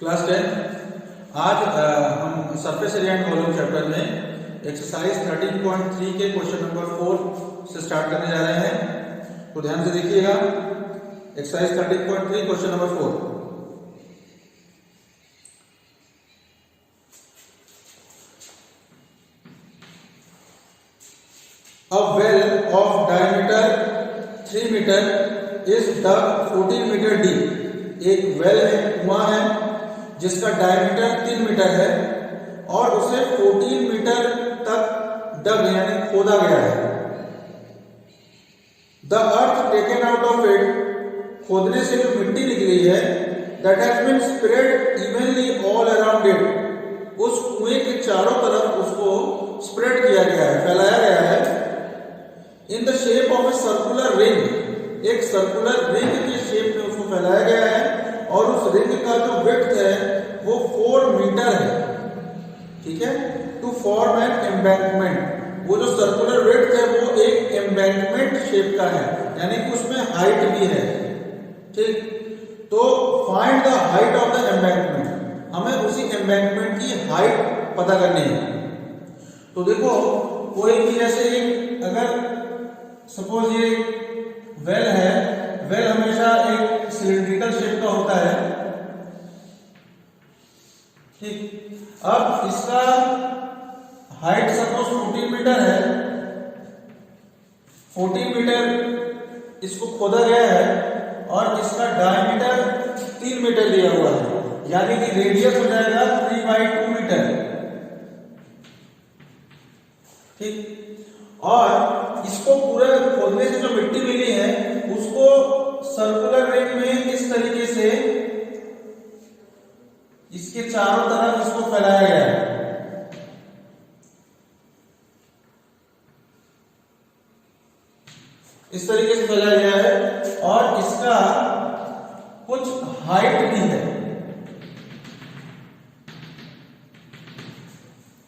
Class 10 आज हम surface area and volume chapter में एक्सरसाइज 13.3 के क्वेश्चन नंबर 4 से स्टार्ट करने जा रहे हैं। तो ध्यान से देखिएगा, exercise 13.3 question number 4। A well of diameter 3 meter is dug 14 meter deep। एक वेल है, कुआं है जिसका डायमीटर 3 मीटर है और उसे 14 मीटर तक डग यानी खोदा गया है। The earth taken out of it, खोदने से जो मिट्टी निकली है, that has been spread evenly all around it, उस कुएं के चारों तरफ उसको स्प्रेड किया गया है, फैलाया गया है। In the shape of a circular ring, एक सर्कुलर रिंग के शेप में उसको फैलाया गया है और उस रिंग का जो विड्थ है वो 4 मीटर है। ठीक है, टू फॉर्म एन एम्बैंकमेंट, वो जो सर्कुलर विड्थ है वो एक एम्बैंकमेंट शेप का है, यानी कि उसमें हाइट भी है। ठीक, तो find the height of the embankment, हमें उसी एम्बैंकमेंट की हाइट पता करनी है। तो देखो, कोई भी ऐसे एक, अगर सपोज ये वेल है, वेल हमेशा एक सिलिंड्रिकल शेप का होता है। ठीक, अब इसका हाइट सपोज 14 मीटर है, 14 मीटर इसको खोदा गया है और इसका डायमीटर 3 मीटर दिया हुआ है, यानी कि रेडियस हो जाएगा 3/2 मीटर। ठीक, और इसको पूरे खोदने से जो मिट्टी मिली है उसको सर्कुलर रिंग में इस तरीके से इसके चारों तरफ इसको फैलाया गया है। इस तरीके से फैलाया गया है और इसका कुछ हाइट भी है।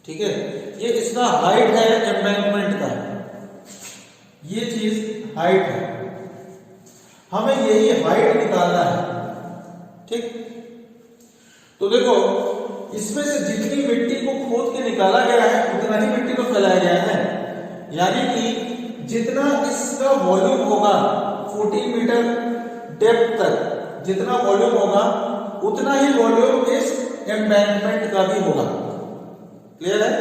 ठीक है, ये इसका हाइट है एम्बैंकमेंट का, ये चीज हाइट है, हमें यही हाइट निकालना है। ठीक, तो देखो, इसमें से जितनी मिट्टी को खोद के निकाला गया है उतना ही मिट्टी को फैलाया गया है, यानी कि जितना इसका वॉल्यूम होगा 14 मीटर डेप्थ तक, जितना वॉल्यूम होगा उतना ही वॉल्यूम इस एम्बैंकमेंट का भी होगा। क्लियर है?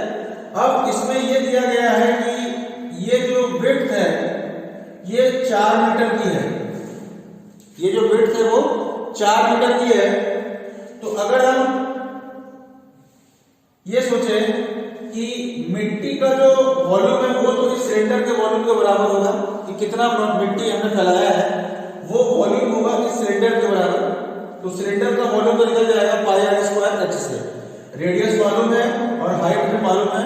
अब इसमें यह दिया गया है कि ये जो विड्थ है ये 4 मीटर की है, ये जो विड्थ है वो 4 मीटर की है। तो अगर हम ये सोचें कि मिट्टी का जो वॉल्यूम है वो तो इस सिलेंडर के वॉल्यूम के बराबर होगा, कि कितना मिट्टी हमने फैलाया है वो वॉल्यूम होगा इस सिलेंडर के बराबर। तो सिलेंडर का वॉल्यूम तो निकल जाएगा πr² h से, रेडियस मालूम है और हाइट भी मालूम है,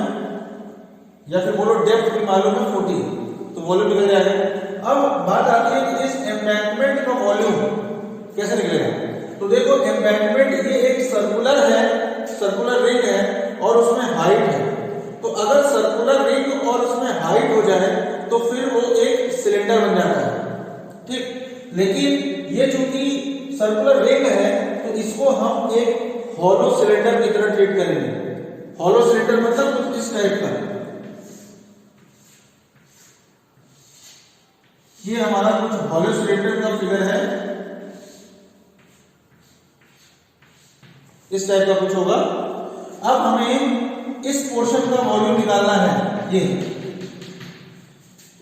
या फिर बोलो डेप्थ भी मालूम है 40, तो वॉल्यूम निकल जाएगा। अब बात आती है कि इस एम्बैंकमेंट का वॉल्यूम कैसे निकलेगा। तो देखो, एम्बैंकमेंट ये एक सर्कुलर है, सर्कुलर रिंग है और उसमें हाइट है। तो अगर सर्कुलर रिंग और उसमें हाइट हो जाए तो फिर वो एक सिलेंडर बन जाता है। ठीक, लेकिन ये चूंकि सर्कुलर रिंग है तो इसको हम एक हॉलो सिलेंडर की तरह ट्रीट करेंगे। हॉलो सिलेंडर मतलब कुछ इस टाइप का, ये हमारा कुछ हॉलो सिलेंडर का फिगर है, इस टाइप का कुछ होगा। अब हमें इस पोर्शन का वॉल्यूम निकालना है, ये।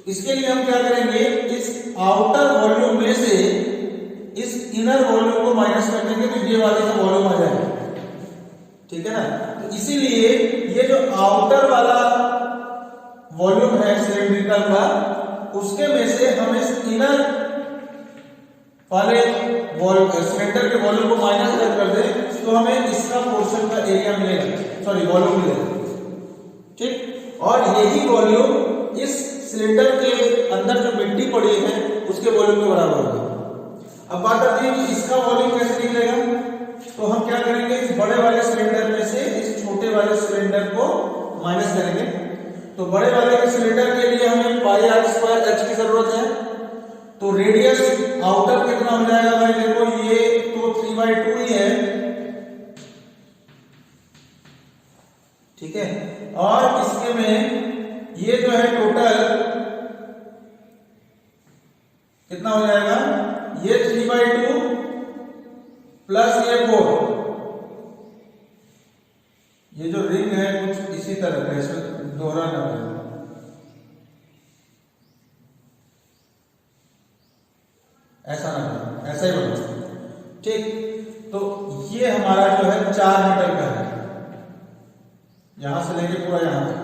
इसके लिए हम क्या करेंगे, इस आउटर वॉल्यूम में से इस इनर वॉल्यूम को माइनस कर देंगे तो ये वाले का वॉल्यूम आ जाएगा। ठीक है ना, तो इसीलिए ये जो आउटर वाला वॉल्यूम है सिलेंड्रिकल का, उसके में से हम इस इनर वाले सिलेंडर के वॉल्यूम को माइनस कर दें तो हमें इसका पोर्शन का एरिया मिलेगा, सॉरी वॉल्यूम मिलेगा। ठीक, और यही वॉल्यूम इस सिलेंडर के अंदर जो मिट्टी पड़ी है उसके वॉल्यूम के बराबर होगा। अब बात आती है कि इसका वॉल्यूम कैसे निकलेगा। तो हम क्या करेंगे, इस बड़े वाले सिलेंडर में से इस छोटे वाले सिलेंडर को माइनस करेंगे। तो बड़े वाले के सिलेंडर के लिए हमें πr² h की जरूरत है, तो रेडियस आउटर कितना हो जाएगा भाई, देखो ये तो 3/2 ही है, ठीक है। और इसके में ये जो है टोटल कितना हो जाएगा, ये 3/2 प्लस ये 4, ये जो रिंग है कुछ इसी तरह का, इसमें दोहराना पड़ेगा, ऐसा ना करना, ऐसा ही बना, ठीक। तो ये हमारा जो है 4 मीटर का है, यहां से लेके पूरा यहां तक,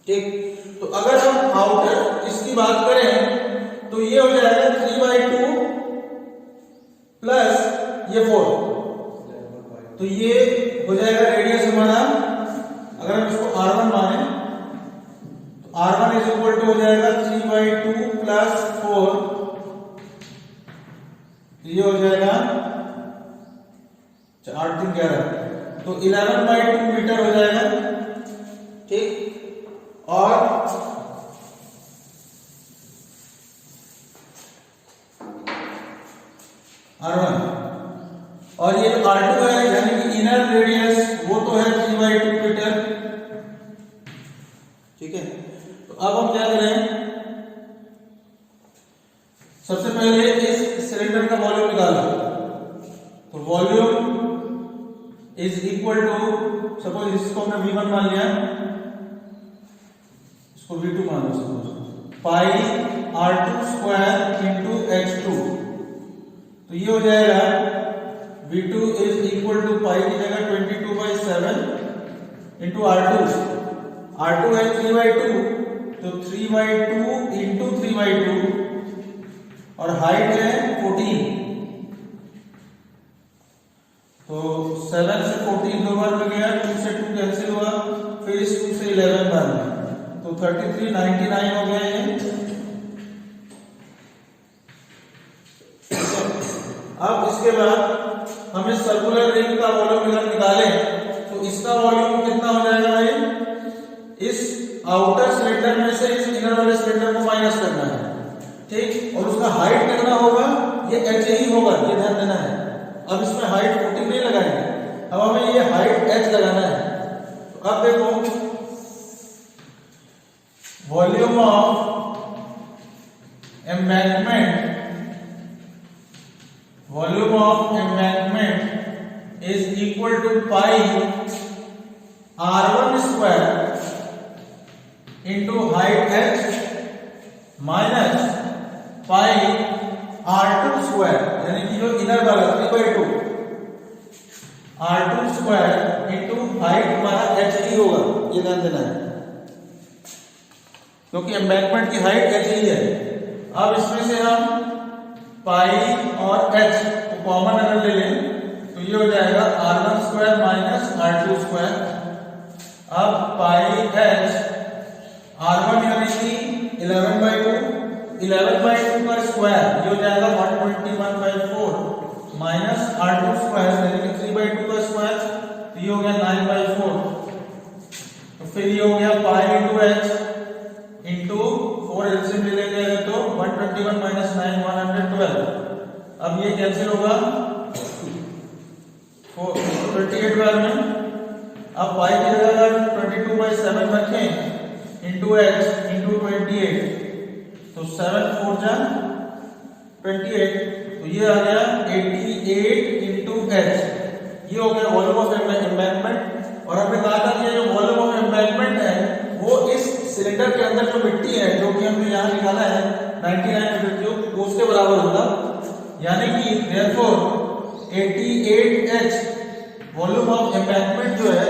ठीक। तो अगर हम आउटर इसकी बात करें तो ये हो जाएगा 3/2 प्लस ये 4, तो ये हो जाएगा रेडियस हमारा। अगर हम इसको R1 माने तो R1 इज इक्वल टू हो जाएगा 3/2 प्लस 4, ये हो जाएगा 8 3 11, तो 11/2 मीटर हो जाएगा, ठीक। और R1 और ये R2 है यानी कि इनर रेडियस वो तो है 3/2 मीटर, ठीक है। तो अब हम क्या करें, सबसे पहले इस सिलेंडर का वॉल्यूम निकालो। तो volume is equal to, suppose इसको हमने V1 मान लिया, इसको V2 मान लो, suppose pi R2 square into H2, तो ये हो जाएगा V2 इज इक्वल टू पाई की जगह 22/7 इंटू R2 है 3/2, तो 3/2 इंटू 3/2 और हाइट है 14, तो 7 से 14 दो बार में गया, 2 से 2 कैंसिल हुआ, फिर इस 2 से 11 बार में, तो 33 99 हो गया ये। अब इसके बाद हमें सर्कुलर रिंग का वॉल्यूम निकालें, तो इसका वॉल्यूम कितना हो जाएगा भाई, इस आउटर सिलेंडर में से इस इनर वाले सिलेंडर को माइनस करना है, ठीक। और उसका हाइट कितना होगा, ये h ही होगा, ये ध्यान देना है। अब इसमें हाइट 14 नहीं लगाएंगे, अब हमें ये हाइट h लगाना है। तो अब देखो volume of embankment, volume of embankment is equal to pi R1 square into height h minus pi R2 square, यानी कि जो इनर वाला 3/2 R2 स्क्वायर इंटू हाइट हमारा h ही होगा, ये ध्यान देना है, क्योंकि एम्बैंकमेंट की हाइट h ही है। अब इसमें से हम पाई और h को कॉमन अगर ले लें तो ये हो जाएगा R1 square minus R2 square. अब पाई h R1 यानी कि 11/2 का स्क्वायर, ये हो जाएगा 121/4 माइनस R2 स्क्वायर यानी कि 3/2 का स्क्वायर, तो ये हो गया 9/4, तो फिर ये हो गया pi into h into 4 LCM ले लेंगे तो 121 माइनस 9 112, अब ये कैंसिल होगा 28 बार में। अब पाई की जगह 22/7 रखें इंटू h इंटू 28, तो 7 4 जा 28, तो ये आ गया 88 इंटू h, ये हो गया वॉल्यूम ऑफ एम्बैंकमेंट। और हमने कहा था कि जो वॉल्यूम ऑफ एम्बैंकमेंट है वो इस सिलेंडर के अंदर जो मिट्टी है जो कि हमने यहाँ निकाला है 99 मीटर क्यूब, उसके बराबर होगा, यानी कि therefore 88h volume of embankment जो है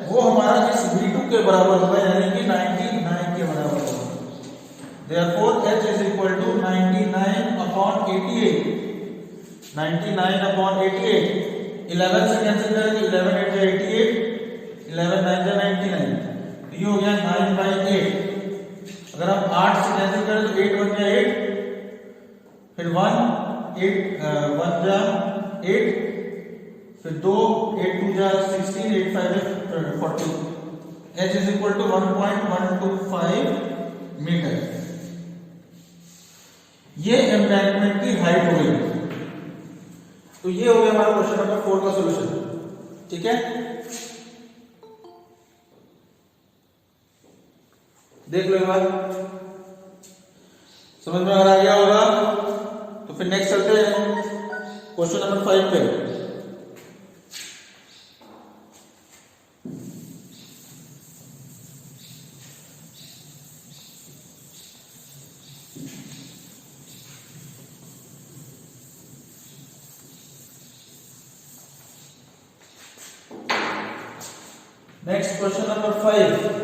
वो हमारा इस V2 के बराबर होगा, यानी कि 99 के बराबर होगा। Therefore h is equal to 99/88, 99/88, 11 से कैंसिल करेंगे, 11 8 जा 88, 11 9 जा 99, ये हो गया 9/8। अगर हम 8 से कैंसिल करें तो 8 बन गया 8, फिर 1 जा 8, फिर 2 8 2 जा 16, 8 5 जा 40, h is equal to 1.125 metre. ये एम्बैंकमेंट की हाइट हो गई। तो ये हो गया हमारा क्वेश्चन नंबर 4 का सॉल्यूशन, ठीक है। देख लो एक बार, समझ में अगर आ गया होगा तो फिर नेक्स्ट चलते हैं क्वेश्चन नंबर 5 पे। Next question number 5,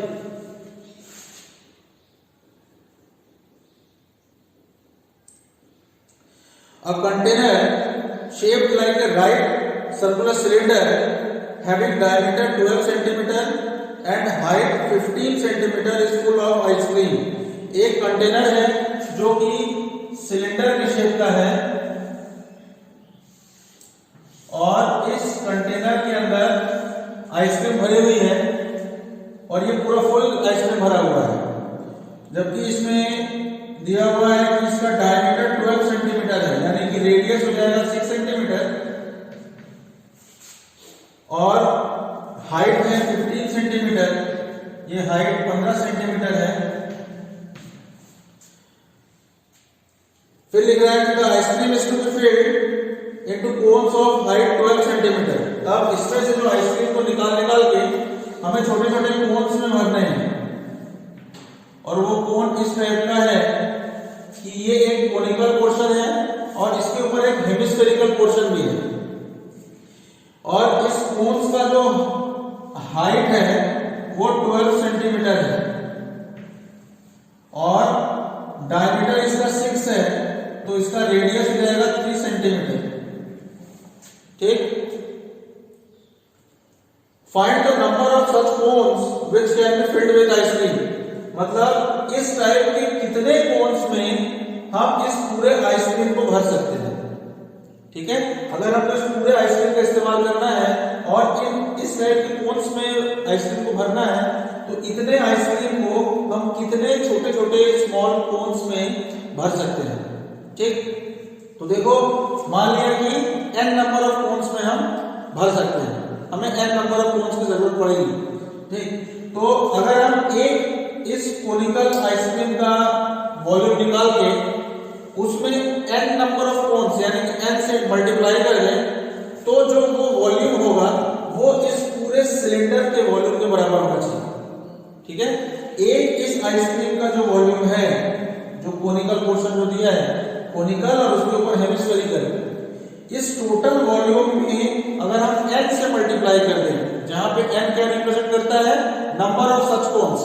a container shaped like a right circular cylinder having diameter 12 cm and height 15 cm is full of ice cream। एक कंटेनर है जो कि सिलेंडर के शेप का है और इस कंटेनर के अंदर आइसक्रीम भरी हुई है और ये पूरा फुल आइसक्रीम भरा हुआ है, जबकि इसमें दिया हुआ है कि इसका डायमीटर 12 सेंटीमीटर है, यानी कि रेडियस हो जाएगा 6 सेंटीमीटर और हाइट है 15 सेंटीमीटर, ये हाइट 15 सेंटीमीटर है। फिर लिख रहा है कि the ice cream is to be filled into cones of height 12 centimetre. अब इसमें से जो आइसक्रीम को निकाल के हमें छोटे छोटे कोन्स में भरने हैं और वो कोन इस टाइप का है कि ये एक कोनिकल पोर्शन है और इसके ऊपर एक हेमिस्फेरिकल पोर्शन भी है और इस कोन्स का जो हाइट है वो 12 सेंटीमीटर है और डायमीटर इसका 6 है, तो इसका रेडियस हो जाएगा 3 सेंटीमीटर। ठीक, find the number of such cones which can be filled with ice cream. मतलब इस टाइप के कितने कोन्स में हम इस पूरे आइसक्रीम को भर सकते हैं। ठीक है, अगर हमको इस पूरे आइसक्रीम का इस्तेमाल करना है और इस टाइप के कोन्स में आइसक्रीम को भरना है तो इतने आइसक्रीम को हम कितने छोटे छोटे स्मॉल कोन्स में भर सकते हैं। ठीक, तो देखो मान लिया कि n नंबर ऑफ कोन्स में हम भर सकते हैं, हमें n नंबर ऑफ कोन्स की जरूरत पड़ेगी। ठीक, तो अगर हम एक इस कोनिकल आइसक्रीम का वॉल्यूम निकाल के उसमें n नंबर ऑफ कोन्स यानी कि n से मल्टीप्लाई कर दें तो जो वो वॉल्यूम होगा वो इस पूरे सिलेंडर के वॉल्यूम के बराबर होना चाहिए। ठीक है, एक इस आइसक्रीम का जो वॉल्यूम है, जो कोनिकल पोर्शन जो दिया है कोनिकल और उसके ऊपर हेमिस्फेरिकल, इस टोटल वॉल्यूम में अगर हम n से मल्टीप्लाई कर दें, जहां पे n क्या रिप्रेजेंट करता है, नंबर ऑफ सच कोन्स।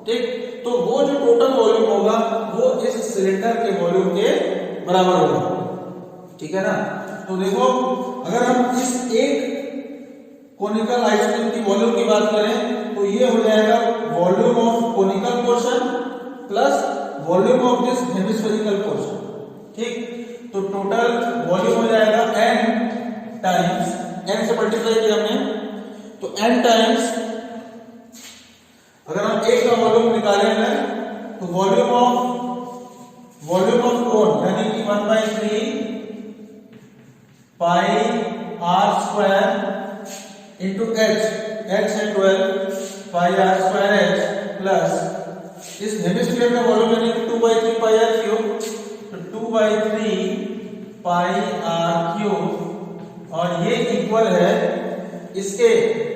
ठीक, तो वो जो टोटल वॉल्यूम होगा वो इस सिलेंडर के वॉल्यूम के बराबर होगा। ठीक है ना, तो देखो अगर हम इस एक कोनिकल आइसक्रीम की वॉल्यूम की बात करें तो ये हो जाएगा volume of conical portion plus volume of this hemispherical portion. ठीक, तो टोटल वॉल्यूम हो जाएगा n टाइम्स, n से मल्टीप्लाई किया हमने तो n टाइम्स, अगर हम एक का वॉल्यूम निकालेंगे तो वॉल्यूम ऑफ कोन यानी कि 1/3 पाई r स्क्वायर इंटू h है 12 पाई r स्क्वायर h प्लस इस हेमिस्फीयर का वॉल्यूम यानी कि 2/3 पाई r क्यूब, तो 2/3 पाई r क्यूब और ये इक्वल है इसके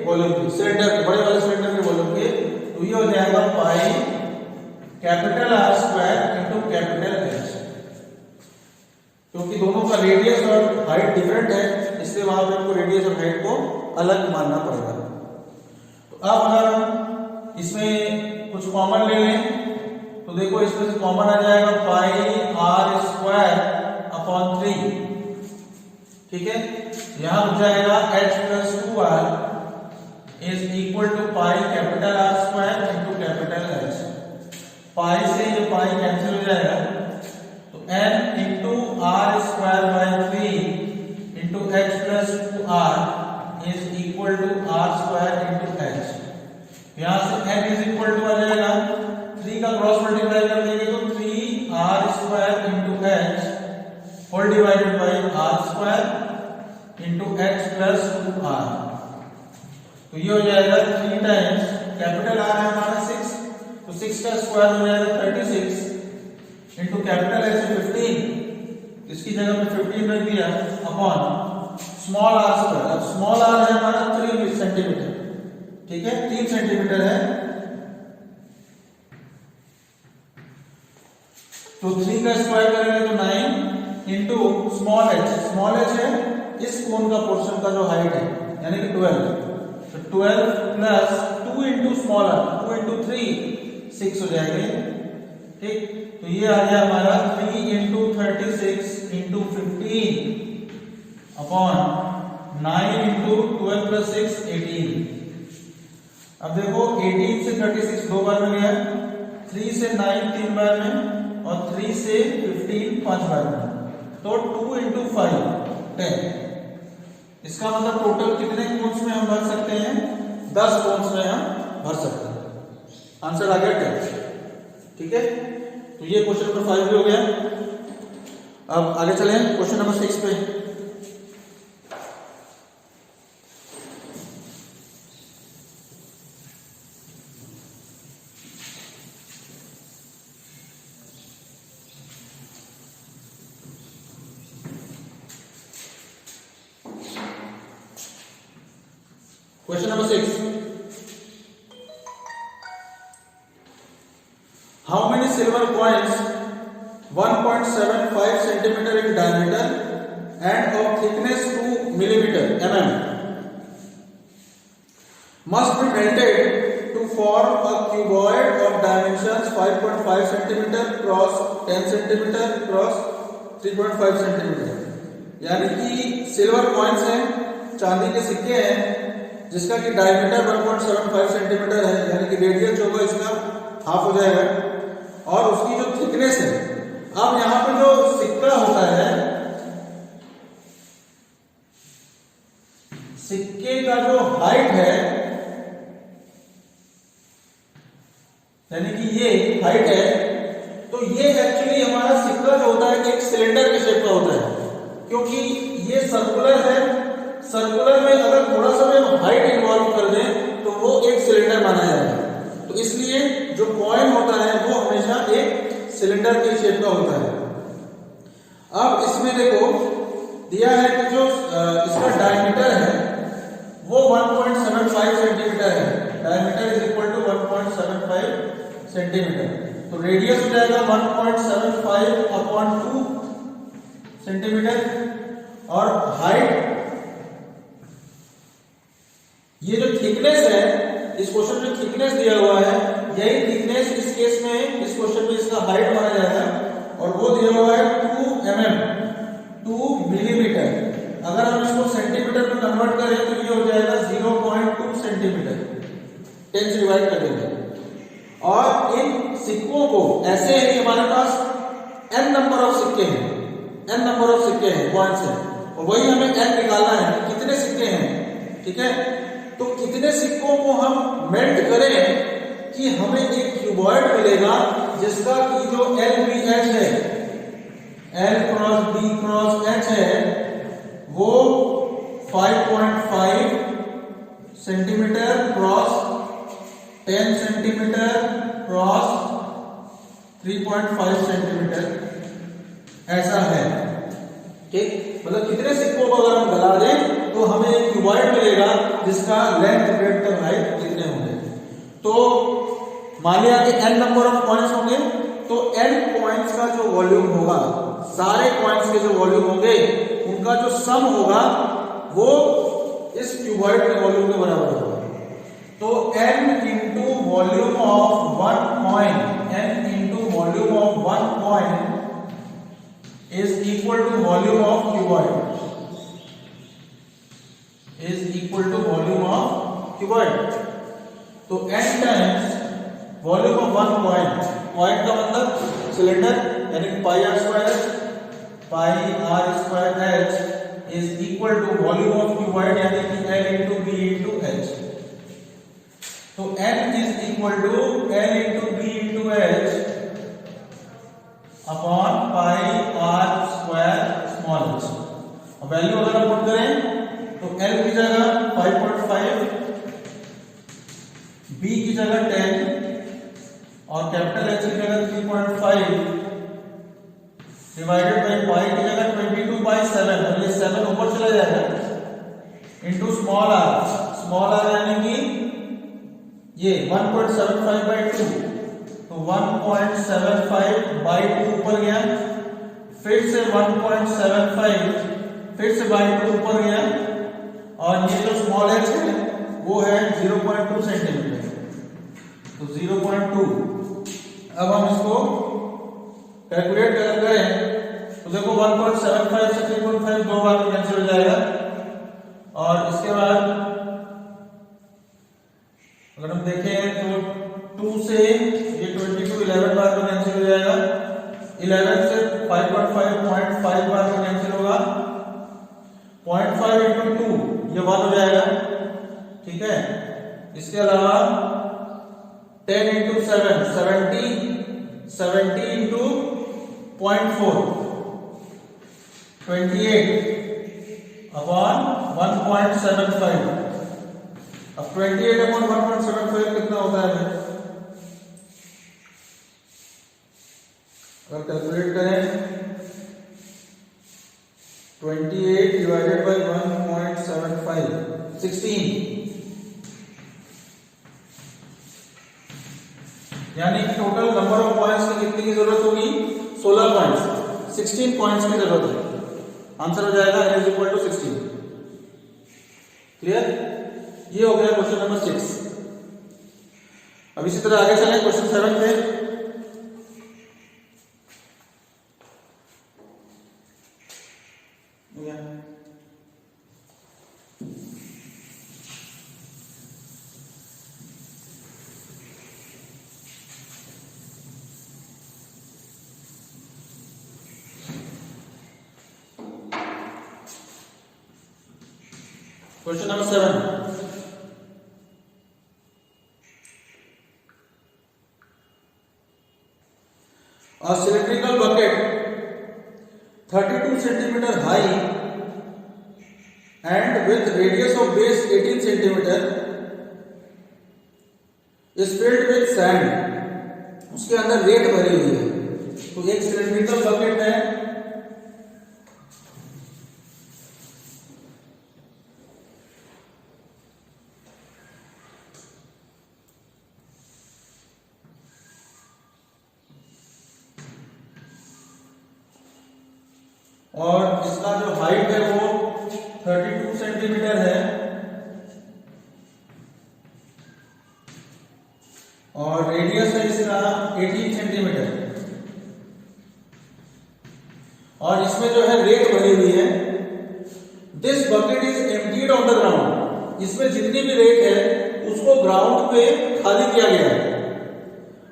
वॉल्यूम के, सिलेंडर के, बड़े वाले सिलेंडर के वॉल्यूम के, तो ये हो जाएगा पाई capital R square into capital H। क्योंकि दोनों का रेडियस और हाइट डिफरेंट है इसलिए वहां पर आपको रेडियस और हाइट को अलग मानना पड़ेगा। तो अब अगर इसमें कुछ कॉमन ले लें तो देखो इसमें से कॉमन आ जाएगा पाई R स्क्वायर अपॉन 3। ठीक है, यहां हो जाएगा h plus 2r is equal to pi capital R square into capital H। Pi से ये पाई कैंसिल हो जाएगा तो n into r square by 3 into h plus 2r is equal to r square into h। यहां से n is equal to आ जाएगा 3 का क्रॉस मल्टीप्लाई कर देंगे तो 3r square into h whole divided by r square into h plus 2r। तो ये हो जाएगा 3 टाइम्स कैपिटल R है हमारा 6, तो 6 का स्क्वायर हो जाएगा 36 इंटू कैपिटल एच 15, इसकी जगह पे 15 रख दिया अपॉन स्मॉल आर स्क्वायर। अब स्मॉल आर है हमारा 3 सेंटीमीटर, ठीक है, 3 सेंटीमीटर है, तो 3 का स्क्वायर करेंगे तो 9 इंटू स्मॉल एच है इस कोण का पोर्शन का जो हाइट है यानी कि 12, तो 12 plus 2 into small r, 2 into 3 6 हो जाएंगे, ठीक। तो ये आ गया हमारा 3 into 36 into 15 upon 9 into 12 plus 6 18। अब देखो 18 से 36 दो बार में गया, 3 से 9 3 बार में और 3 से 15 5 बार में, तो 2 इंटू 5 10। इसका मतलब टोटल कितने कोन्स में हम भर सकते हैं? 10 कोन्स में हम भर सकते हैं। आंसर आ गया 10, ठीक है। तो ये क्वेश्चन नंबर 5 भी हो गया। अब आगे चलें क्वेश्चन नंबर 6 पे। Question number 6, how many silver coins 1.75 centimeter in diameter and of thickness 2 mm must be melted to form a cuboid of dimensions 5.5 centimeter cross 10 centimeter cross 3.5 centimeter। यानी कि silver coins हैं, चांदी के सिक्के हैं, जिसका कि डायमीटर 1.75 सेंटीमीटर है, यानी कि रेडियस जो होगा इसका हाफ हो जाएगा, और उसकी जो थिकनेस है, अब यहां पे जो सिक्का होता है, सिक्के का जो हाइट है, यानी कि ये हाइट है, तो ये एक्चुअली हमारा सिक्का जो होता है एक सिलेंडर के शेप का होता है, क्योंकि ये सर्कुलर है। सर्कुलर में अगर थोड़ा सा भी हम हाइट इन्वॉल्व कर दें तो वो एक सिलेंडर माना जाएगा। तो इसलिए जो कॉइन होता है वो हमेशा एक सिलेंडर के शेप का होता है। अब इसमें देखो दिया है कि जो इसका डायमीटर है वो 1.75 सेंटीमीटर है। Diameter is equal to 1.75 centimetre, तो रेडियस हो जाएगा 1.75 अपॉन 2 सेंटीमीटर, और हाइट, ये जो थिकनेस है, इस क्वेश्चन में थिकनेस दिया हुआ है, यही थिकनेस इस केस में, इस क्वेश्चन में इसका हाइट माना जाएगा, और वो दिया हुआ है 2 मिलीमीटर। अगर हम इसको सेंटीमीटर में कन्वर्ट करें तो ये हो जाएगा 0.2 सेंटीमीटर, 10 से डिवाइड कर देंगे। और इन सिक्कों को ऐसे है कि हमारे पास n नंबर ऑफ सिक्के हैं, n नंबर ऑफ सिक्के हैं, कॉइन्स हैं, और वही हमें n निकालना है कि कितने सिक्के हैं, ठीक है। तो कितने सिक्कों को हम मेल्ट करें कि हमें एक क्यूबॉइड मिलेगा जिसका कि जो LBH है, L cross B cross H है, वो 5.5 centimetre cross 10 centimetre cross 3.5 centimetre ऐसा है, ठीक। मतलब कितने सिक्कों को अगर हम गला दें तो हमें एक क्यूबॉइड मिलेगा जिसका लेंथ, ब्रेड्थ और हाइट कितने होंगे। तो मान लिया कि n नंबर ऑफ कॉइन्स होंगे, तो n कॉइन्स का जो वॉल्यूम होगा, सारे कॉइन्स के जो वॉल्यूम होंगे उनका जो सम होगा वो इस क्यूबॉइड के वॉल्यूम के बराबर होगा। तो n into volume of one coin, n into volume of one coin is equal to volume of cuboid, is equal to volume of cuboid। तो n times volume of one coin, coin का मतलब cylinder, यानी pi r square h is equal to volume of cuboid, यानी कि L into B into H। तो n is equal to L into B into H upon pi r square small h। अब value अगर हम put करें तो L की जगह 5.5, B की जगह 10 और स्मॉल आर यानी कि ये 1.75/2, तो 1.75/2 ऊपर गया, फिर से 1.75, फिर से बाई 2 ऊपर गया, और ये जो स्मॉल एच है वो है 0.2 सेंटीमीटर, तो 0.2। अब हम इसको कैलकुलेट करें तो देखो 1.75 से 3.5 दो बार में कैंसिल हो जाएगा, और इसके बाद अगर हम देखें तो 2 से ये 22 11 बार में कैंसिल हो जाएगा, 11 से 5.5 0.5 बार में कैंसिल होगा, 0.5 into 2 ये 1 हो जाएगा, ठीक है। इसके अलावा 10 into 7 70 into 0.4 28 upon 1.75। अब 28 upon 1.75 कितना होता है, अगर कैलकुलेट करें 28 divided by 1.75 16, यानी कि टोटल नंबर ऑफ पॉइंट्स की कितनी की जरूरत होगी, 16 पॉइंट्स, 16 पॉइंट्स की जरूरत है। आंसर हो जाएगा n = 16। क्लियर? ये हो गया क्वेश्चन नंबर 6। अब इसी तरह आगे चलें क्वेश्चन 7 पे। Question number 7. A cylindrical bucket 32 centimeter high and with radius of base 18 centimeter is filled with sand. उसके अंदर रेत भरी हुई है। तो एक सिलेंड्रिकल बकेट है, और इसका जो हाइट है वो 32 सेंटीमीटर है, और रेडियस है इसका 18 सेंटीमीटर, और इसमें जो है रेत भरी हुई है। This bucket is emptied on the ground. इसमें जितनी भी रेत है उसको ग्राउंड पे खाली किया गया है,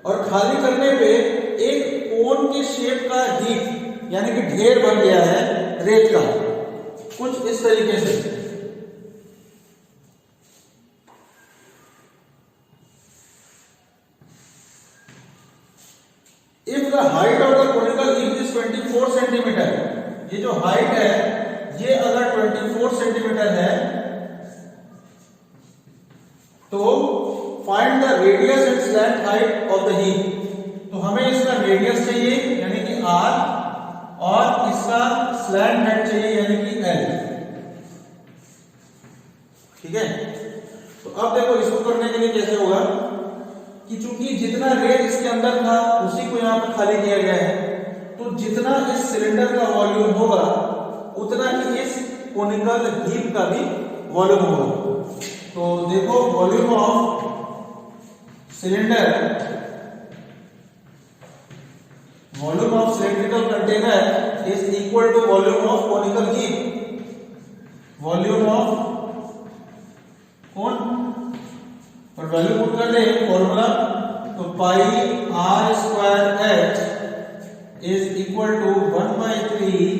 और खाली करने पे एक कोन के शेप का हीप यानी कि ढेर बन गया है रेत का, कुछ इस तरीके से। If the height of the conical heap is 24 centimetre, ये जो हाइट है ये अगर 24 सेंटीमीटर है तो find the radius and slant height of the heap. तो हमें इसका रेडियस चाहिए यानी कि r, और इसका स्लैंट हाइट चाहिए यानी कि l। ठीक है, तो अब देखो इसको करने के लिए कैसे होगा कि चूंकि जितना रेत इसके अंदर था उसी को यहां पर खाली किया गया है, तो जितना इस सिलेंडर का वॉल्यूम होगा उतना ही इस कोनिकल हीप का भी वॉल्यूम होगा। तो देखो volume of cylinder, volume of cylindrical container is equal to volume of conical heap. Volume of cone और वैल्यू पुट कर दे फॉर्मूला, तो pi r square h is equal to 1/3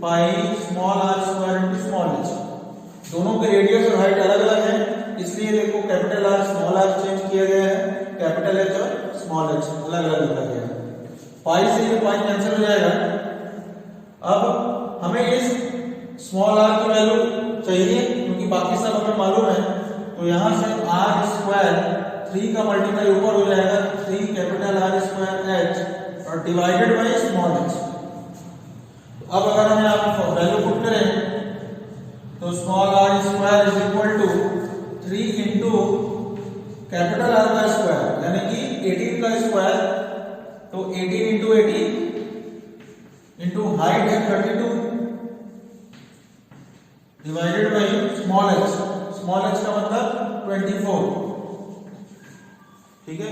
pi small r square into small h। दोनों के radius और height अलग अलग है, इसलिए देखो capital R small r change किया गया है, कैपिटल H और स्मॉल h अलग अलग लिखा गया है। पाई से ये पाई कैंसिल हो जाएगा। अब हमें इस स्मॉल r की वैल्यू चाहिए क्योंकि बाकी सब हमें मालूम है, तो यहां से r स्क्वायर 3 का मल्टीप्लाई ऊपर हो जाएगा, 3 कैपिटल R स्क्वायर h और डिवाइडेड बाय स्मॉल h। अब अगर हम यहां पर वैल्यू पुट करें तो small r square is equal to 3 into capital R का स्क्वायर यानी कि 18 का स्क्वायर, तो 18 इंटू 18 इंटू हाइट है 32 डिवाइडेड बाई स्मॉल h का मतलब 24। ठीक है,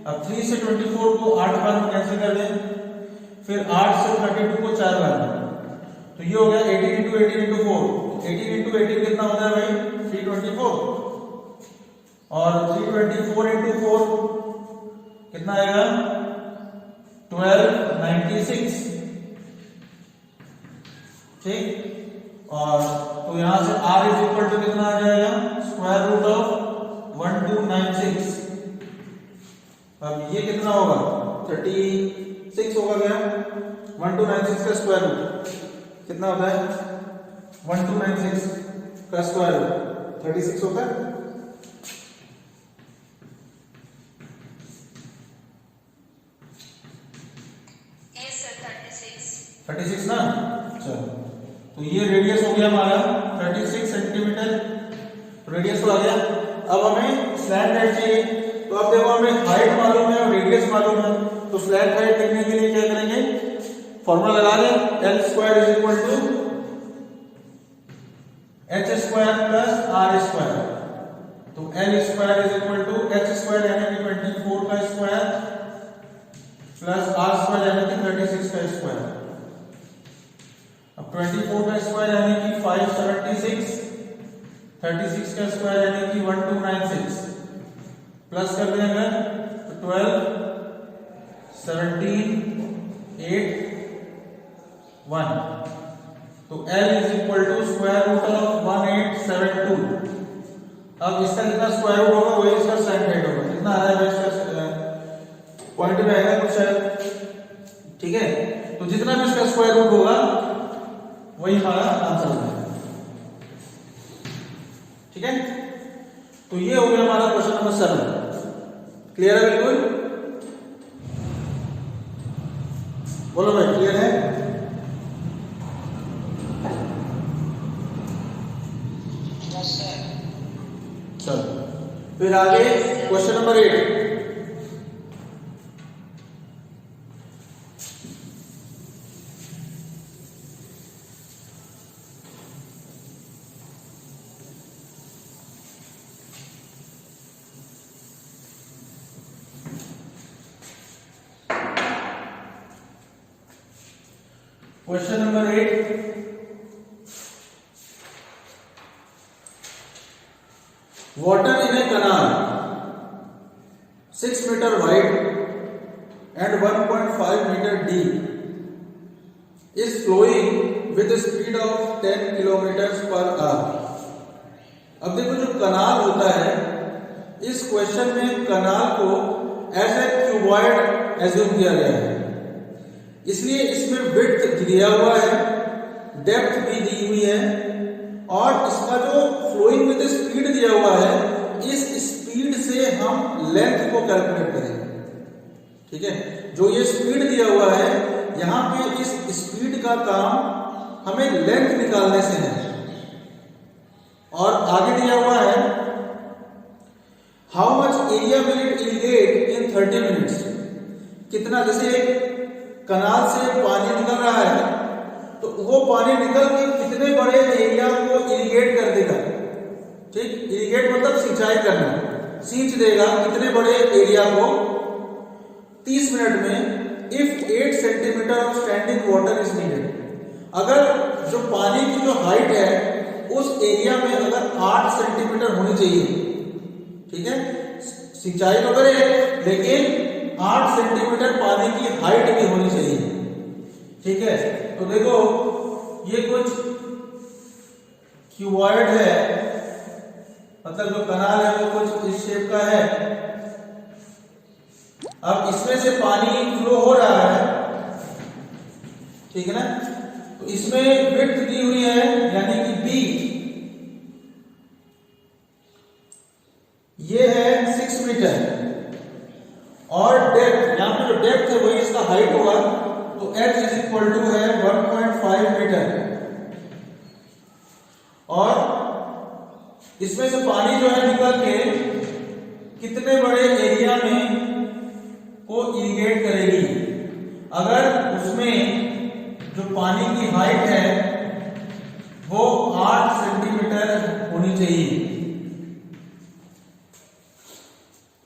अब 3 से 24 को 8 बार में कैंसिल कर दें, फिर 8 से 32 को 4 बार में, तो ये हो गया 18 इंटू 18 इंटू 4। 18 इंटू 18 कितना होता है भाई 324, और 324 इंटू 4 कितना आएगा 1296। ठीक, और तो यहां से r इज इक्वल टू कितना आ जाएगा स्क्वायर रूट ऑफ 1296। अब ये कितना होगा 36 होगा क्या, 1296 का स्क्वायर रूट कितना होता है 1296 का स्क्वायर रूट 36 होता है। Yes sir, 36। 36 ना, चलो तो ये रेडियस हो गया हमारा 36 सेंटीमीटर, रेडियस तो आ गया। अब हमें स्लैंट हाइट चाहिए, तो अब देखो हमें हाइट मालूम है और रेडियस मालूम है, तो स्लैंट हाइट देखने के लिए क्या करेंगे, फॉर्मूला लगा दें, L square is equal to H square plus R square. तो L square is equal to H square यानी कि 24 का स्क्वायर प्लस आर स्क्वायर यानी कि 36 का स्क्वायर। अब 24 का स्क्वायर यानी कि 576, 36 का स्क्वायर यानी कि 1296, प्लस कर देंगे तो 12, 17, 8, 1, तो L is equal to square root of 1872। अब इसका कितना स्क्वायर रूट होगा वही इसका साइन हाइट होगा, कितना आ रहा है इसका पॉइंट में आएगा कुछ शायद। ठीक है, तो जितना भी इसका स्क्वायर रूट होगा वही हमारा आंसर होगा। ठीक है, तो ये हो गया हमारा क्वेश्चन नंबर 7। क्लियर है बिल्कुल, बोलो भाई क्लियर है। चलो फिर आगे question number 8। Question number 8. Water in a canal 6 meter wide and 1.5 meter deep is flowing with a speed of 10 kilometers per hour. अब देखो जो कनाल होता है, इस क्वेश्चन में कनाल को एज ए क्यूबॉइड एज्यूम किया गया है, इसलिए इसमें विड्थ दिया हुआ है, डेप्थ भी दी हुई है, और इसका जो फ्लोइंग विद स्पीड दिया हुआ है, इस स्पीड से हम लेंथ को कैलकुलेट करेंगे। ठीक है, जो ये स्पीड दिया हुआ है यहां पे इस स्पीड का काम हमें लेंथ निकालने से है। और आगे दिया हुआ है how much area will it irrigate in 30 minutes. कितना, जैसे कनाल से पानी निकल रहा है तो वो पानी निकल के कितने बड़े एरिया को इरिगेट कर देगा। ठीक, इरिगेट मतलब सिंचाई करना, सींच देगा कितने बड़े एरिया को 30 मिनट में। If 8 centimetre of standing water is needed, अगर जो पानी की जो हाइट है उस एरिया में अगर 8 सेंटीमीटर होनी चाहिए, ठीक है, सिंचाई तो करे लेकिन 8 सेंटीमीटर पानी की हाइट भी होनी चाहिए। ठीक है, तो देखो ये कुछ क्यूबॉइड है, मतलब जो कनाल है वो कुछ इस शेप का है। अब इसमें से पानी फ्लो हो रहा है, ठीक है ना, तो इसमें विड्थ दी हुई है यानी कि बी, ये है 6 मीटर, और डेप्थ, यहां पे जो डेप्थ है वही इसका हाइट होगा, तो h इज इक्वल टू है 1.5 मीटर, और इसमें से पानी जो है निकल के कितने बड़े एरिया में को इरिगेट करेगी। अगर उसमें जो पानी की हाइट है वो 8 सेंटीमीटर होनी चाहिए।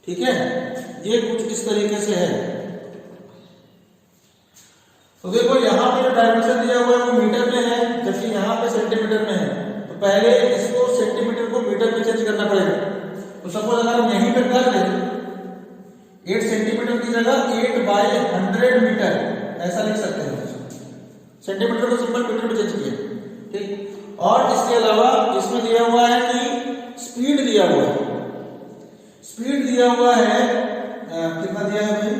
ठीक है, ये कुछ इस तरीके से है। तो देखो यहां पे जो डायमेंशन दिया हुआ है वो मीटर में है, जबकि यहां पे सेंटीमीटर में है। तो पहले इसको सेंटीमीटर को मीटर में चेंज करना पड़ेगा। तो सपोज अगर हम यहीं पे कर दें 8 सेंटीमीटर की जगह 8/100 मीटर ऐसा लिख सकते हैं। सेंटीमीटर को सिंपल मीटर में चेंज किया। ठीक, और इसके अलावा इसमें दिया हुआ है कि स्पीड दिया हुआ है। स्पीड दिया हुआ है कितना दिया है भाई?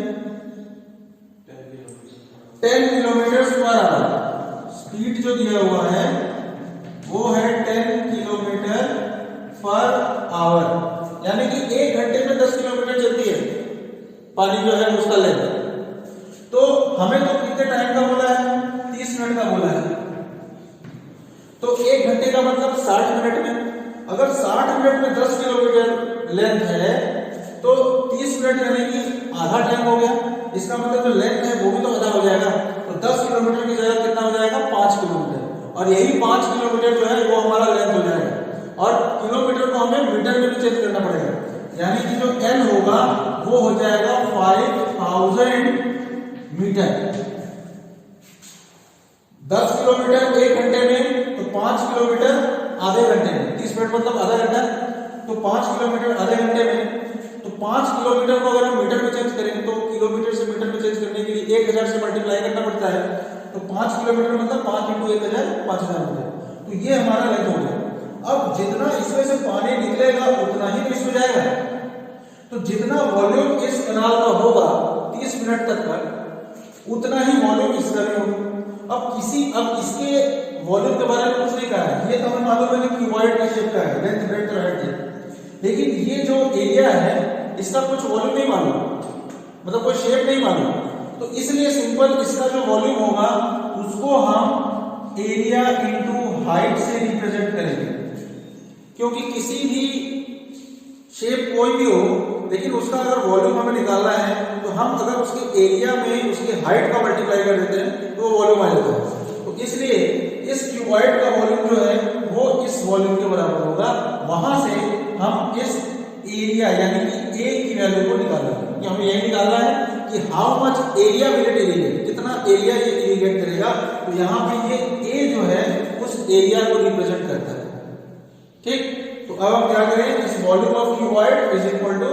10 किलोमीटर पर आवर। स्पीड जो दिया हुआ है वो है 10 किलोमीटर पर आवर, यानी कि 1 घंटे में 10 किलोमीटर चलती है पानी जो है उसका लेंथ। तो हमें तो कितने टाइम का बोला है? 30 मिनट का बोला है। तो 1 घंटे का मतलब 60 मिनट में। अगर 60 मिनट में 10 किलोमीटर लेंथ है तो 30 मिनट यानी कि आधा टाइम हो गया। इसका मतलब जो लेंथ है वो भी तो आधा हो जाएगा। तो 10 किलोमीटर की जगह कितना हो जाएगा? 5 किलोमीटर। और यही 5 किलोमीटर जो है वो हमारा लेंथ हो जाएगा। और किलोमीटर को हमें मीटर में भी चेंज करना पड़ेगा, यानी कि जो L होगा वो हो जाएगा 5000 मीटर। 10 किलोमीटर 1 घंटे में, तो 5 किलोमीटर आधे घंटे में। 30 मिनट मतलब आधा घंटा, तो 5 किलोमीटर आधे घंटे में। तो 5 किलोमीटर को अगर हम मीटर में चेंज करेंगे तो किलोमीटर से मीटर में चेंज करने के लिए 1000 से मल्टीप्लाई करना पड़ता है। तो 5 किलोमीटर मतलब 5 × 1000 5000 मीटर। तो ये हमारा लेंथ हो गया। अब जितना इसमें से पानी निकलेगा उतना ही तो इसमें जाएगा। तो जितना वॉल्यूम इस कैनाल का होगा 30 मिनट तक का, उतना ही वॉल्यूम इसका भी होगा। अब इसके वॉल्यूम के बारे में कुछ नहीं कहा है। ये तो हमें मालूम है कि क्यूबॉइड के शेप का है, लेंथ ब्रेड्थ और हाइट। लेकिन ये जो एरिया है इसका कुछ वॉल्यूम नहीं मालूम, मतलब कोई शेप नहीं मालूम। तो इसलिए सिंपल इसका जो वॉल्यूम होगा उसको हम एरिया इनटू हाइट से रिप्रेजेंट करेंगे। क्योंकि किसी भी शेप कोई भी हो, लेकिन उसका अगर वॉल्यूम हमें निकालना है तो हम अगर उसके एरिया में उसकी हाइट का मल्टीप्लाई कर देते हैं तो वो वॉल्यूम आ जाता है। तो इसलिए इस क्यूबॉइड का वॉल्यूम जो है वो इस वॉल्यूम के बराबर होगा। वहां से हम इस एरिया यानी कि ए की वैल्यू को निकालेंगे। हमें यही निकालना है कि how much area will it irrigate, कितना एरिया ये इरिगेट करेगा। तो यहाँ पे ये ए जो है उस एरिया को रिप्रेजेंट करता है। ठीक, तो अब हम क्या करें? इस volume of cuboid is equal to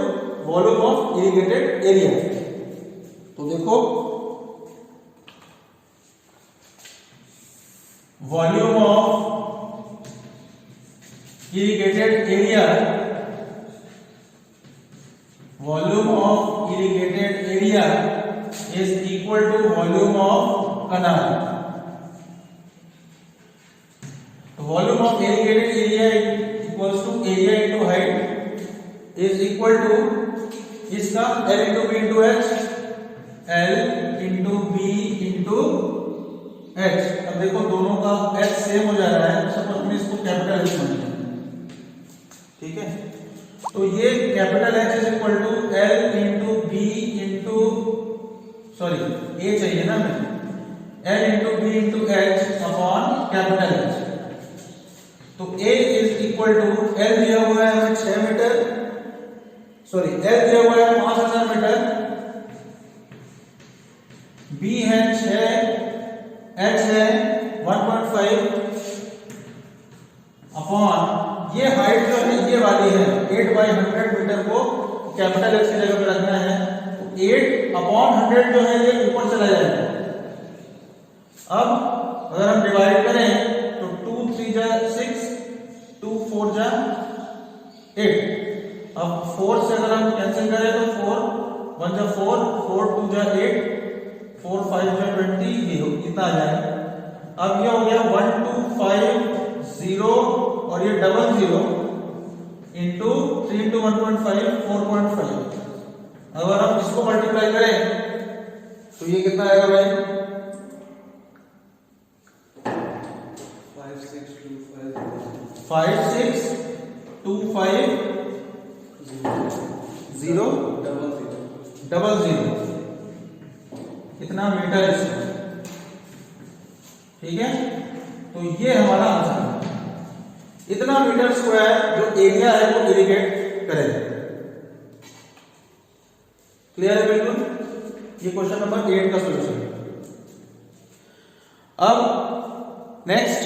volume of irrigated area. तो देखो volume of irrigated area, volume of irrigated area is equal to volume of canal. तो volume of irrigated area equals to area into height is equal to इसका L into B into H, L into B into H. अब देखो दोनों का H same हो जा रहा है, सपोज में इसको कैपिटल H मान लिया। ठीक है, तो ये capital H is equal to L into B into sorry A चाहिए ना हमें, L into B into H upon capital H। तो A is equal to L दिया हुआ है हमें 6 मीटर, सॉरी L दिया हुआ है 5000 मीटर, B है 6, H है 1.5 अपॉन ये हाइट जो है ये वाली है 8/100 मीटर को कैपिटल H की जगह पे रखना है। तो 8/100 जो है ये ऊपर चला जाएगा। अब अगर हम डिवाइड करें तो 2 3 जा 6, 2 4 जा 8। अब 4 से अगर हम कैंसिल करें तो 4 1 जा 4, 4 2 जा 8, 4 5 जा 20, ये कितना आ जाएगा। अब ये हो गया 1 2 5 0 और ये डबल 0 इंटू 3 इंटू 1.5 4.5। अगर हम इसको मल्टीप्लाई करें तो ये कितना आएगा भाई? 5 6 2 इतना मीटर स्क्वायर। ठीक है, तो ये हमारा आंसर है। इतना मीटर स्क्वायर जो एरिया है वो इरिगेट करेगा। क्लियर है बिल्कुल? ये क्वेश्चन नंबर 8 का सॉल्यूशन। अब next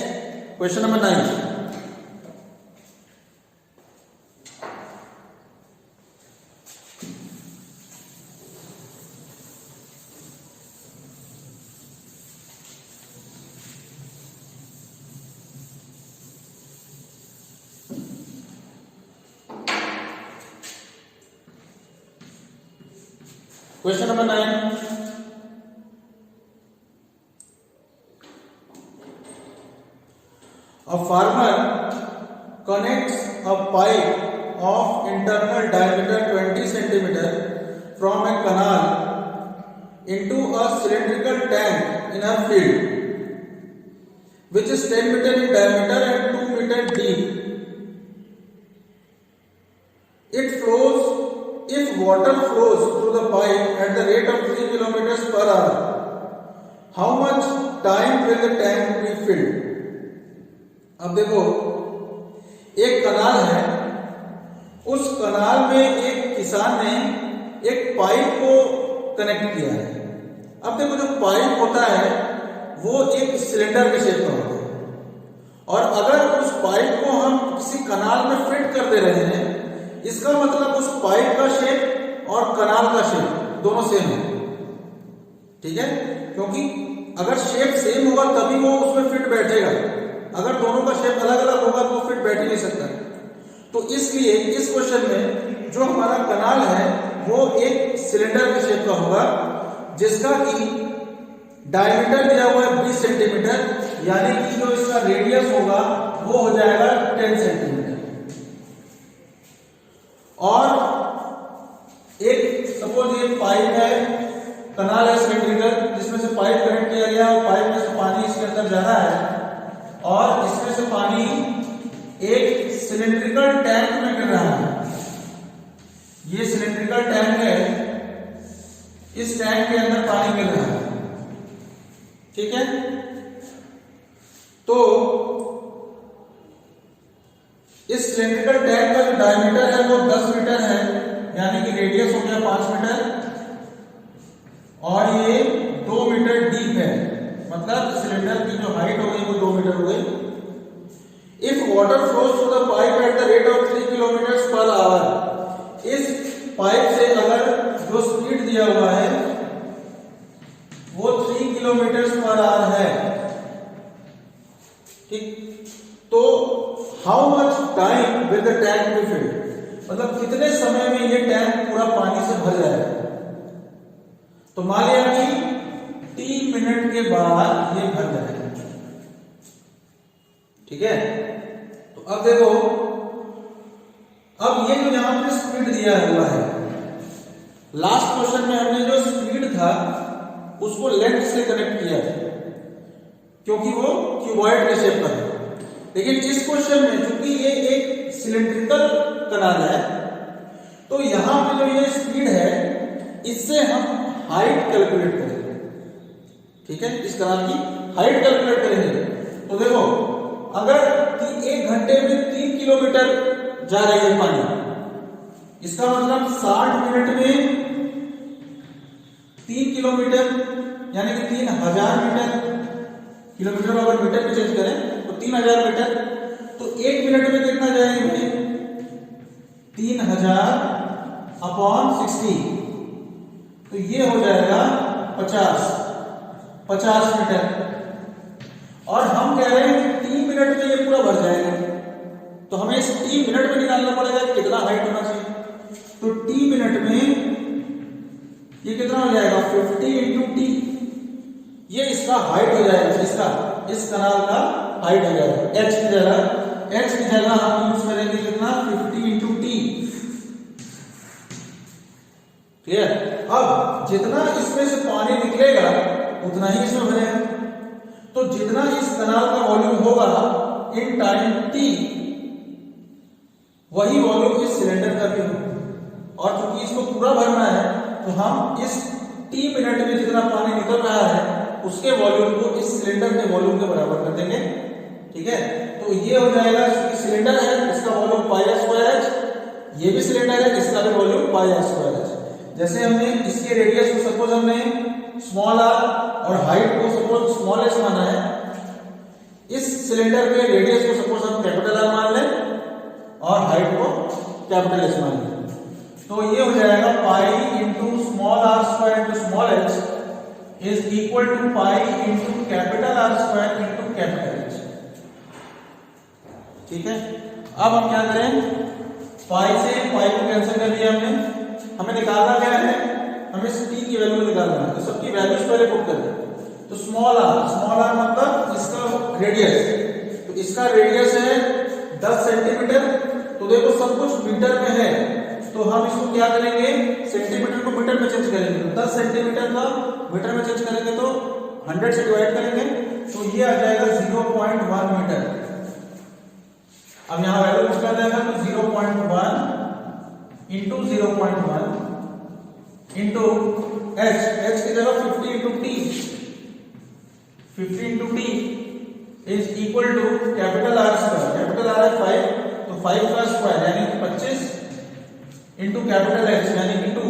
question number 9। Question number 9. A farmer connects a pipe of internal diameter 20 cm from a canal into a cylindrical tank in a field, which is 10 meter in diameter and 2 meter deep. If water flows through the pipe at the rate of 3 kilometers per hour, how much time will the tank be filled? अब देखो, एक कनाल है, उस कनाल में एक किसान ने एक पाइप को कनेक्ट किया है। अब देखो, जो पाइप होता है वो एक सिलेंडर के शेप का होता है, और अगर उस पाइप को हम किसी कनाल में फिट कर दे रहे हैं, इसका मतलब उस पाइप का शेप और कनाल का शेप दोनों सेम है। ठीक है, क्योंकि अगर शेप सेम होगा तभी वो उसमें फिट बैठेगा, अगर दोनों का शेप अलग अलग होगा तो फिट बैठ ही नहीं सकता। तो इसलिए इस क्वेश्चन में जो हमारा कनाल है वो एक सिलेंडर के शेप का होगा, जिसका कि डायमीटर दिया हुआ है 20 सेंटीमीटर, यानी कि जो इसका रेडियस होगा वो हो जाएगा 10 सेंटीमीटर। और एक सपोज ये पाइप है, कनाल है सिलेंड्रिकल, जिसमें से पाइप कनेक्ट किया गया और पाइप में से पानी इसके अंदर जा रहा है, और इसमें से पानी एक सिलेंड्रिकल टैंक में गिर रहा है। ये सिलेंड्रिकल टैंक है, इस टैंक के अंदर पानी गिर रहा है। ठीक है, तो इस सिलेंड्रिकल टैंक का जो डायमीटर है वो 10 मीटर है, यानी कि रेडियस हो गया 5 मीटर, और ये 2 मीटर डीप है, मतलब सिलेंडर की जो हाइट हो गई वो 2 मीटर हो गई। If water flows through the pipe at the rate of 3 kilometre per hour, इस पाइप से अगर जो स्पीड दिया हुआ है वो 3 किलोमीटर पर आवर है, ठीक, तो how much time will the tank be filled, मतलब कितने समय में ये टैंक पूरा पानी से भर जाएगा। तो मान लिया कि 3 मिनट के बाद ये भर जाएगा। ठीक है, तो अब देखो, अब ये जो यहां पे स्पीड दिया हुआ है, लास्ट क्वेश्चन में हमने जो स्पीड था उसको लेंथ से कनेक्ट किया था, क्योंकि वो क्यूबॉइड के शेप का है। लेकिन इस क्वेश्चन में चूंकि ये एक सिलेंड्रिकल कनाल है, तो यहां पे जो ये स्पीड है इससे हम हाइट कैलकुलेट करेंगे। ठीक है, इस कनाल की हाइट कैलकुलेट करेंगे। तो देखो, अगर 1 घंटे में 3 किलोमीटर जा रही है पानी, इसका मतलब 60 मिनट में 3 किलोमीटर, यानी कि 3000 मीटर, किलोमीटर अगर मीटर में चेंज करें तो 3000 मीटर, तो 1 मिनट में कितना जाएंगे, 3000/60, तो ये हो जाएगा 50 मीटर। और हम कह रहे हैं कि 3 मिनट में ये पूरा भर जाएगा, तो हमें इस 3 मिनट में निकालना पड़ेगा कितना हाइट होना चाहिए। तो 3 मिनट में ये कितना हो जाएगा, 50 × t, ये इसका हाइट हो जाएगा, इसका इस कनाल का हाइट हो जाएगा। h की जगह हम यूज करेंगे कितना, 50 × t। क्लियर? अब जितना इसमें से पानी निकलेगा उतना ही इसमें भरेगा, तो जितना इस कनाल का वॉल्यूम होगा इन टाइम t, वही वॉल्यूम इस सिलेंडर का भी हो। और चूंकि इसको पूरा भरना है तो हम इस टी मिनट में जितना पानी निकल रहा है उसके वॉल्यूम को इस सिलेंडर के वॉल्यूम के बराबर कर देंगे। ठीक है, तो ये हो जाएगा, सिलेंडर है इसका volume pi r square h, ये भी सिलेंडर है इसका भी volume pi r square h. जैसे हमने इसके रेडियस को सपोज हमने स्मॉल आर और हाइट को सपोज स्मॉल एच माना है, इस सिलेंडर के रेडियस को सपोज हम कैपिटल आर मान लें और हाइट को कैपिटल एच मान लें, तो ये हो जाएगा pi into small r square into small h is equal to pi into capital R square into capital H. ठीक है, अब हम क्या करें, पाई से पाई को कैंसिल कर दिया हमने, हमें निकालना क्या है, हमें इस टी की वैल्यू निकालना है, तो सबकी वैल्यूज पहले पुट करें। तो स्मॉल आर मतलब इसका रेडियस, तो इसका रेडियस है 10 सेंटीमीटर, तो देखो सब कुछ मीटर में है तो हम इसको क्या करेंगे, सेंटीमीटर को मीटर में चेंज करेंगे, तो 10 सेंटीमीटर का मीटर में चेंज करेंगे तो 100 से डिवाइड करेंगे तो ये आ जाएगा 0.1 मीटर। अब यहाँ वैल्यू पुट कर देगा तो 0.1 इंटू 0.1 इंटू एच की जगह 50 into t, 50 into t is equal to capital R square, capital R है 5 तो 5 का स्क्वायर यानी कि 25 इंटू कैपिटल एच यानी कि 2,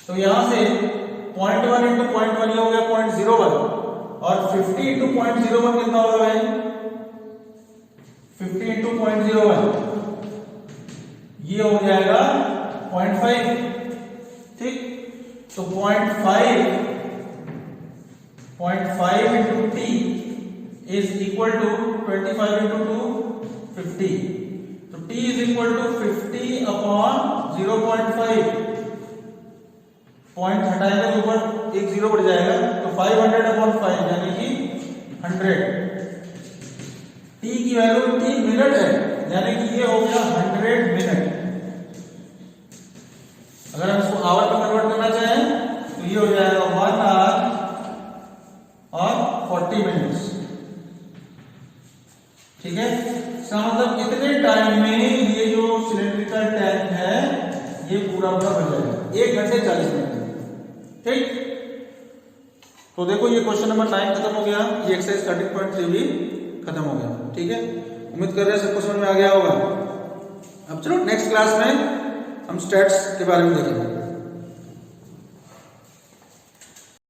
तो यहां से 0.1 इंटू 0.1 हो गया 0.01 और 50 इंटू 0.01 कितना होगा भाई, 50 इंटू 0.01 ये हो जाएगा 0.5। ठीक, तो 0.5 into t is equal to 25 into 2 50, तो t is equal to 50 upon 0.5, point हटाएंगे तो ऊपर एक जीरो बढ़ जाएगा तो 500 अपॉन 5 यानी कि 100। t की वैल्यू 3 मिनट है यानी कि ये हो गया 100 मिनट। अगर हम इसको आवर में कन्वर्ट करना चाहें तो ये हो जाएगा 1 आवर और 40 मिनट्स। ठीक है, इसका मतलब इतने टाइम में ये जो सिलेंड्रिकल टैंक है ये पूरा भर जाएगा 1 घंटे 40 मिनट में। ठीक, तो देखो ये क्वेश्चन नंबर 9 खत्म हो गया, ये एक्सरसाइज 13.3 भी खत्म हो गया। ठीक है, उम्मीद कर रहे हैं सबको समझ में आ गया होगा। अब चलो नेक्स्ट क्लास में हम स्टैट्स के बारे में देखेंगे।